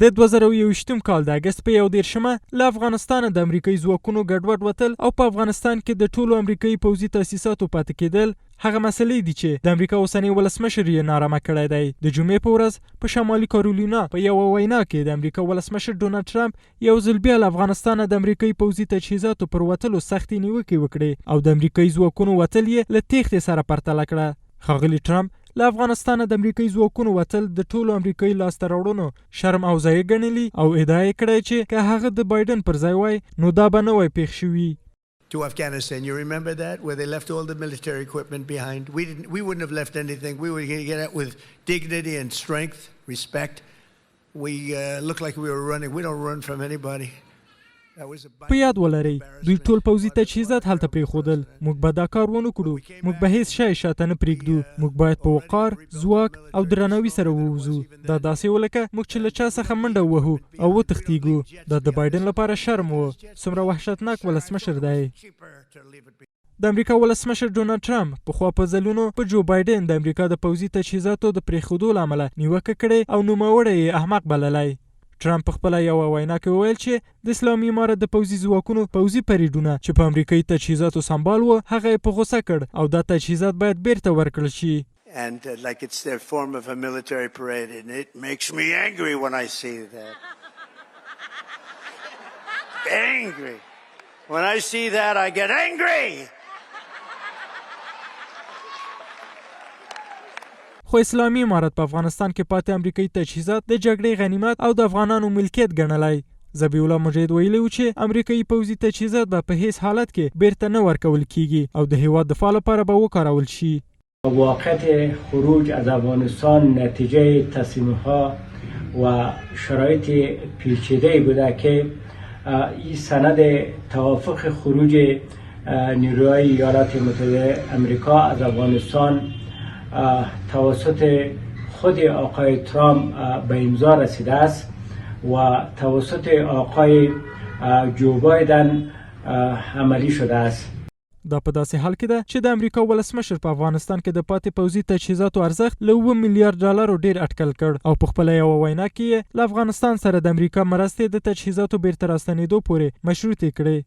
د 2021 کال د اګست په 11 له افغانستانه د امریکایي ځواکونو ګډوډ وتل او په افغانستان کې د ټولو امریکایي پوځي تاسیساتو پاتې کېدل هغه مسلې دي چې د امریکا اوسنی ولسمشر یې نارامه کړی دی. د جمعې په ورځ په شمالي کارولینا په یوه وینا کې د امریکا ولسمشر ډونالډ ټرمپ یو ځل بیا له افغانستانه د امریکایي پوځي تجهیزاتو پر وتلو سختې نیوکې وکړې او د امریکایي ځواکونو وتل یې له تېښتې سره پرتله کړه. ښاغلي ټرمپ له افغانستانه د امریکایي ځواکونو وتل د ټولو امریکایي لاسته راوړنو شرم او ضایع ګڼلي او ادعا یې کړې چې که هغه د بایډن پر ځای وای نو دا به نه وای پېښ شوي. To Afghanistan, you remember that, where they left all the military equipment behind? We wouldn't have left anything. We would get out with dignity and strength, respect. We looked like we were running. We don't run from anybody. په یاد ولرئ دوی ټول پوځي تجهیزات هلته پرېښودل. موږ به دا کار ونه کړو. موږ به هیڅ شی شاته نه پرېږدو. موږ باید په وقار، ځواک او درناوي سره ووځو. دا داسې ولکه موږ چې له چا څخه منډه ووهو او وتښتېږو. دا د بایډن لپاره شرم و. څومره وحشتناک ولسمشر دی. د امریکا ولسمشر ډونالډ ټرمپ پخوا په ځلونو په جو بایډن د امریکا د پوځي تجهیزاتو د پرېښودو له امله نیوکه کړې او نوموړی یې احمق بللی. ټرمپ په خپله یوه وینا کې وویل چې د اسلامي امارت د پوځي ځواکونو پوځي پریډونه چې په امریکایي تجهیزاتو سمبال و هغه یې په غوسه کړ او دا تجهیزات باید بیرته ورکړل شي. And like it's their form of a military parade and it makes me angry when I see that. Angry. When I see that I get angry. خو اسلامي امارت په افغانستان کې پاتې امریکایي تجهیزات د جګړې غنیمت او د افغانانو ملکیت ګڼلی. ذبیح الله مجید ویلي و چې امریکایي پوځي تجهیزات به په هیڅ حالت کې بیرته نه ورکول کیږي او د هیواد دفاع لپاره به وکارول شي. واقعیت خروج از افغانستان نتیجه تصمیم‌ها و شرایط پیچیده بوده که این سند توافق خروج نیروهای ایالات متحده امریکا از افغانستان توسط خود آقای ترامپ به امضا رسیده است و توسط آقای جو بایدن عملی شده است. دا په داسې حال کې ده چې د امریکا ولسمشر په افغانستان کې د پاتې پوځي تجهیزاتو ارزښت له 7 میلیارډ ډالرو ډیر اټکل کړ او په خپله یوه وینا کې یې له افغانستان سره د امریکا مرستې د تجهیزاتو بیرته راستنېدو پورې مشروطې کړې.